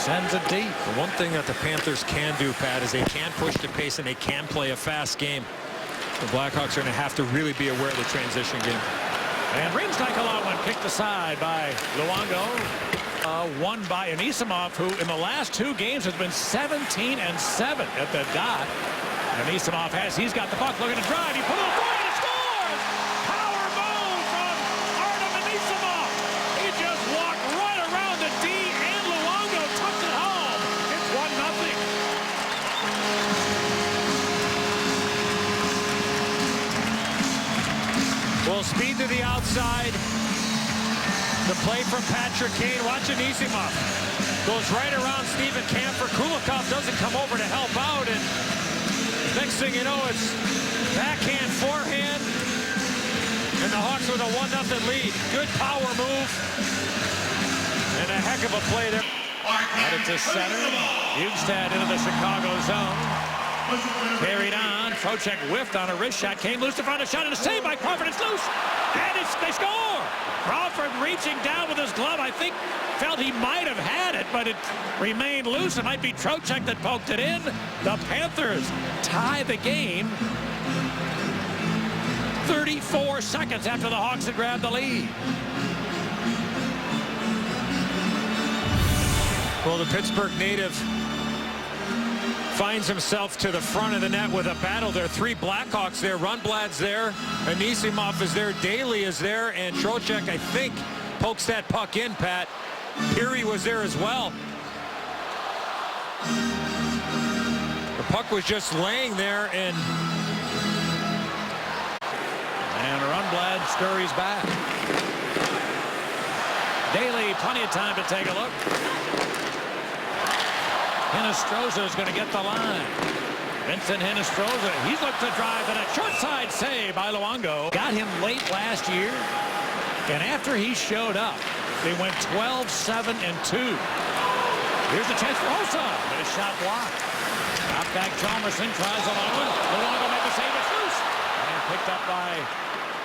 Sends it deep. The one thing that the Panthers can do, Pat, is they can push the pace and they can play a fast game. The Blackhawks are going to have to really be aware of the transition game. And Rims-Nicolau kicked aside by Luongo. Won by Anisimov, who in the last 2 games has been 17-7 at the dot. Anisimov he's got the puck, looking to drive. He put it away and scores! Power move from Artem Anisimov. He just walked right around the D, and Luongo tucks it home. It's 1-0. Well, speed to the outside. The play from Patrick Kane. Watch Anisimov. Goes right around Steven Kampfer. Kulikov doesn't come over to help out. And next thing you know, it's backhand, forehand. And the Hawks with a 1-0 lead. Good power move. And a heck of a play there. Got it to center. Bjugstad into the Chicago zone. Carried on. Trocheck whiffed on a wrist shot. Came loose to front. A shot and a save by Crawford. It's loose. And they score. Crawford reaching down with his glove. I think felt he might have had it, but it remained loose. It might be Trocheck that poked it in. The Panthers tie the game 34 seconds after the Hawks had grabbed the lead. Well, the Pittsburgh native finds himself to the front of the net with a battle. There are 3 Blackhawks there. Rundblad's there. Anisimov is there. Daly is there. And Trocheck, I think, pokes that puck in, Pat. Peary was there as well. The puck was just laying there, and Rundblad scurries back. Daly, plenty of time to take a look. Hinostroza is going to get the line. Vincent Hinostroza, he's looked to drive, and a short side save by Luongo. Got him late last year, and after he showed up, they went 12-7-2. Here's the chance for Hossa, but his shot blocked. Top back Chalmerson tries a long one. Luongo made the save, it's loose. And picked up by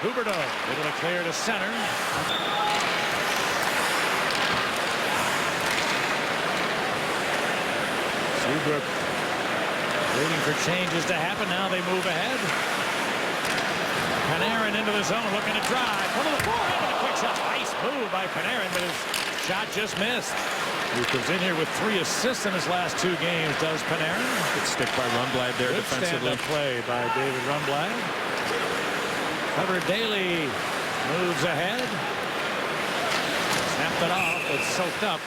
Huberdeau. Able to clear to center. Seabrook waiting for changes to happen. Now they move ahead. Panarin into the zone, looking to drive. Pull to the forehand and a quick shot. Nice move by Panarin, but his shot just missed. He comes in here with 3 assists in his last 2 games. Does Panarin? good stick by Rundblad there. Good defensively. stand-up play by David Rundblad. Trevor Daly moves ahead. Snapped it off. It's soaked up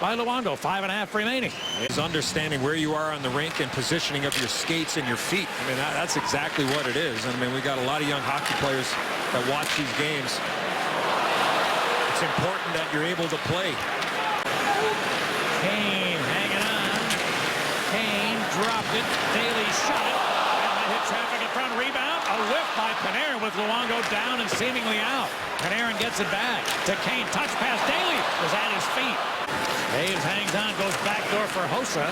by Luongo. 5.5 remaining. Is understanding where you are on the rink and positioning of your skates and your feet. I mean, that's exactly what it is. I mean, we got a lot of young hockey players that watch these games. It's important that you're able to play. Kane hanging on. Kane dropped it. Daly shot it. And they hit traffic in front. Rebound. A whiff by Panarin with Luongo down and seemingly out. Panarin gets it back to Kane. Touch pass. Daly was at his feet. Hayes hangs on, goes backdoor for Hossa.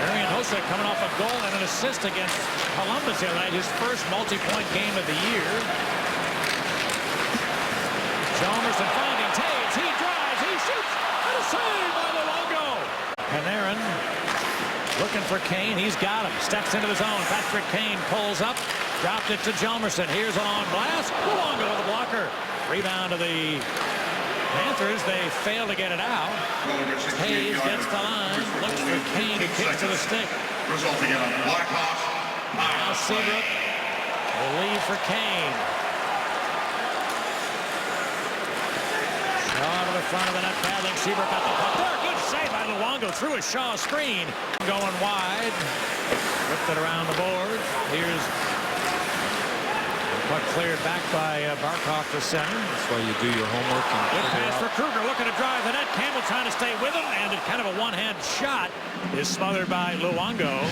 Marian Hossa coming off a goal and an assist against Columbus the other night, his first multi-point game of the year. Chalmerson finding Taves. He drives, he shoots, and a save by Luongo. Panarin looking for Kane. He's got him. Steps into the zone. Patrick Kane pulls up, dropped it to Chalmerson. Here's a long blast. Luongo with a blocker. Rebound to the Panthers. They fail to get it out. Hayes gets the line. Looks for Kane, who kicks to the stick. Resulting in a Blackhawks. Now Seabrook will lead for Kane. Shaw to the front of the net. Paddling. Seabrook got the puck there. Good save by Luongo through a Shaw screen. Going wide. Whipped it around the board. Here's puck cleared back by Barkov to center. That's why you do your homework. And good pass for Kruger, looking to drive the net. Campbell trying to stay with him, and kind of a one-hand shot is smothered by Luongo.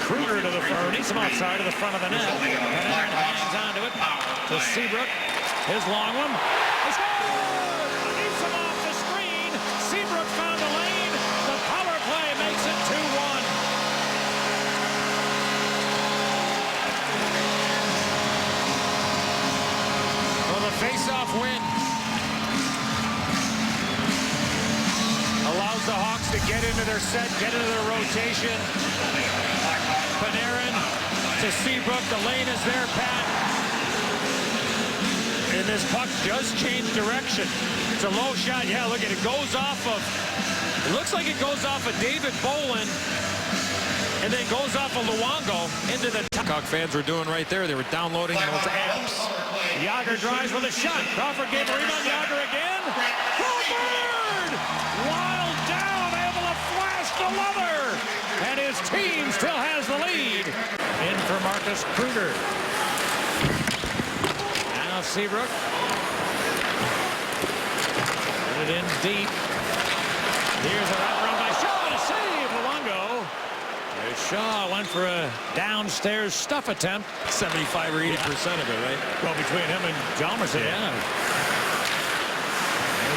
Kruger to the front. Anisimov side to the front of the net. Panarin hangs onto it to Seabrook. His long one. He scores! Anisimov the screen. Seabrook found the lane. The power play makes it 2-1. Well, the face-off win chance to get into their set, get into their rotation. Panarin to Seabrook. The lane is there, Pat. And this puck does change direction. It's a low shot. Yeah, look at it. Goes off of, it looks like it goes off of David Bolin and then goes off of Luongo into the Blackhawk fans were doing right there. They were downloading those apps. Yager drives with a shot. Crawford gave a rebound. Yager again. Crawford! Wild down, able to flash the leather. And his team still has the lead. In for Marcus Kruger. Now Seabrook. Put it in deep. Here's a wraparound by Shaw to save Luongo. Shaw went for a downstairs stuff attempt. 75 or 80% of it, right? Well, between him and Hjalmarsson, yeah.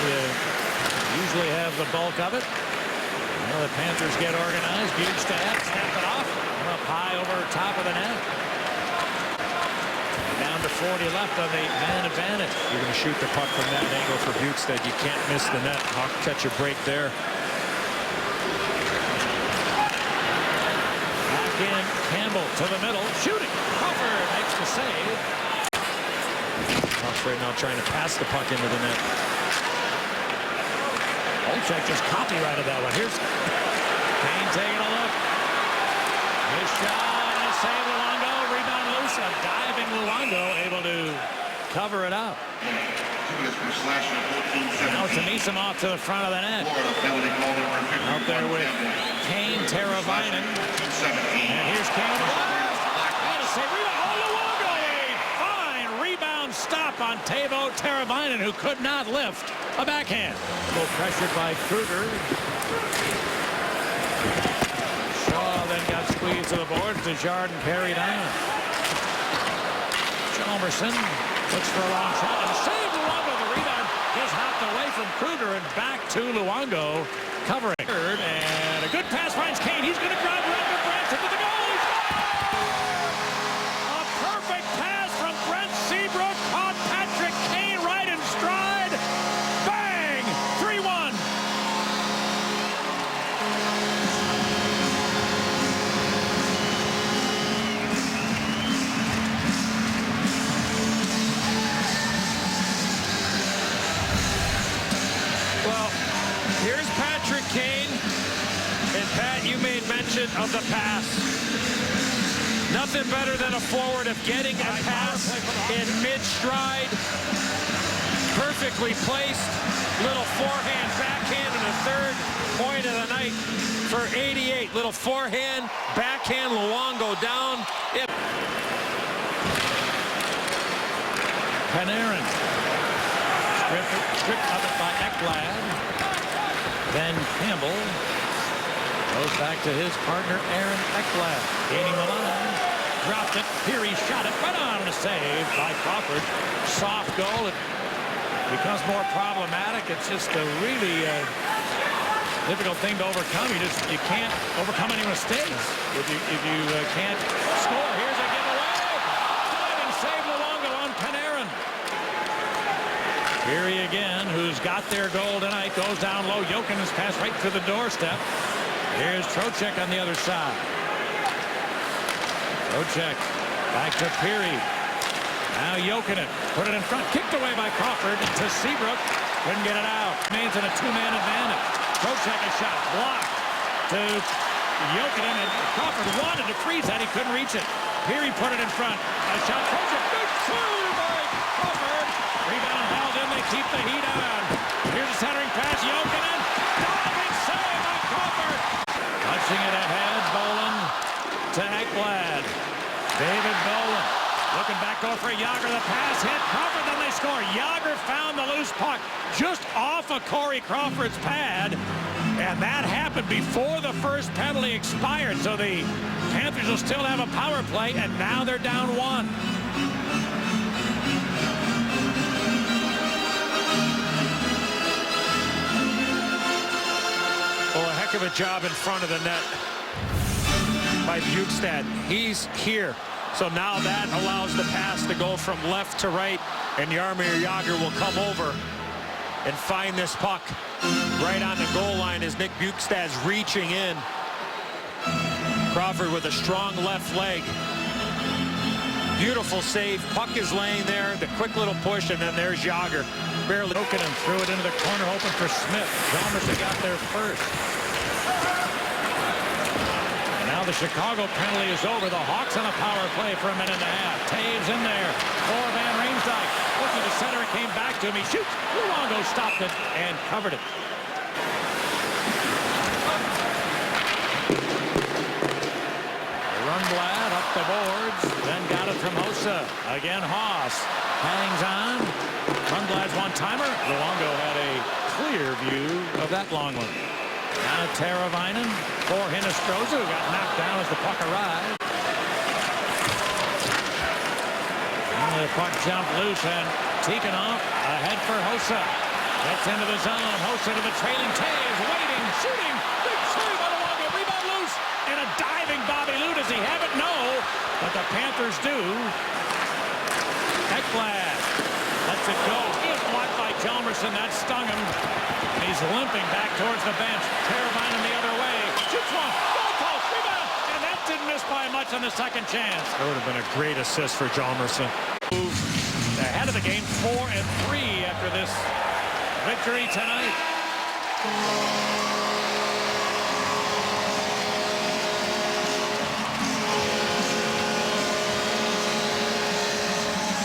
They usually have the bulk of it. Well, the Panthers get organized. Bjugstad snap it off. Up high over top of the net. Down to 40 left on the man advantage. You're going to shoot the puck from that angle for Bjugstad. You can't miss the net. Hawk catch a break there. In Campbell to the middle, shooting. Crawford makes the save. Hawks right now trying to pass the puck into the net. Olczyk just copyrighted that one. Here's Kane taking a look. His shot and a save. Luongo, rebound loose. A diving Luongo able to cover it up. Now it's Anisimov to the front of the net. Out there with Kane, Teravainen. And here's Kane. And a save. Luongo, a fine rebound stop on Teuvo Teravainen, who could not lift a backhand. A little pressured by Kruger. Shaw then got squeezed to the boards. Desjardins carried on. Hjalmarsson looks for a long shot and save. Luongo, the rebound is hopped away from Kruger and back to Luongo, covering. And a good pass finds Kane. He's going to drive right to Brent into the goal. A perfect pass from Brent Seabrook caught Patrick Kane right in stride. Bang! 3-1. Well, here's Patrick Kane. And Pat, you made mention of the pass. Nothing better than a forward of getting a pass in mid-stride. Perfectly placed. Little forehand, backhand, and a third point of the night for 88. Little forehand, backhand, Luongo down. Panarin. Stripped of it by Ekblad. Then Campbell goes back to his partner, Aaron Ekblad. Gaining the line. Dropped it. Peary shot it right on a save by Crawford. Soft goal. It becomes more problematic. It's just a really difficult thing to overcome. You can't overcome any mistakes if you can't score. Here's a giveaway. Diving save Luongo on Panarin. Peary again, who's got their goal tonight, goes down low. Jokinen's pass right to the doorstep. Here's Trocheck on the other side. Trocheck back to Peary. Now Jokinen put it in front, kicked away by Crawford to Seabrook. Couldn't get it out. Remains in a two-man advantage. Trocheck a shot blocked to Jokinen, and Crawford wanted to freeze that. He couldn't reach it. Peary put it in front. A shot. Trocheck. Good shooter by Crawford. Rebound held in. They keep the heat on. Here's a centering pass. Jokinen. Diving save by Crawford. Punching it ahead. Bolin to Ekblad. David Bolin looking back over for Yager. The pass hit Crawford. Then they score. Yager found the loose puck just off of Corey Crawford's pad. And that happened before the first penalty expired. So the Panthers will still have a power play. And now they're down one. Well, a heck of a job in front of the net by Bjugstad. He's here. So now that allows the pass to go from left to right, and Jaromir Jagr will come over and find this puck right on the goal line as Nick Bjugstad's reaching in. Crawford with a strong left leg. Beautiful save. Puck is laying there. The quick little push, and then there's Jagr. Barely broken and threw it into the corner, hoping for Smith. Hjalmarsson got there first. And now the Chicago penalty is over. The Hawks on a power play for a minute and a half. Taves in there for Van Riemsdyk. Looking to center, it came back to him. He shoots. Luongo stopped it and covered it. Rundblad up the boards, then got it from Hossa. Again, Haas hangs on. Rundblad's one-timer. Luongo had a clear view of that long one. Now Teravainen for Hinostroza, who got knocked down as the puck arrived. And the puck jumped loose, and Tikhonov ahead for Hossa. Gets into the zone. Hossa to the trailing Taves, waiting, shooting. Big save by Luongo. Rebound loose. And a diving Bobby Lou. Does he have it? No. But the Panthers do. Ekblad lets it go. It's blocked by Hjalmarsson. That stung him. And he's limping back towards the bench. Teravainen the other way. Shoots one. Goal post. Rebound. And that didn't miss by much on the second chance. That would have been a great assist for Hjalmarsson. Ahead of the game, 4-3 after this victory tonight.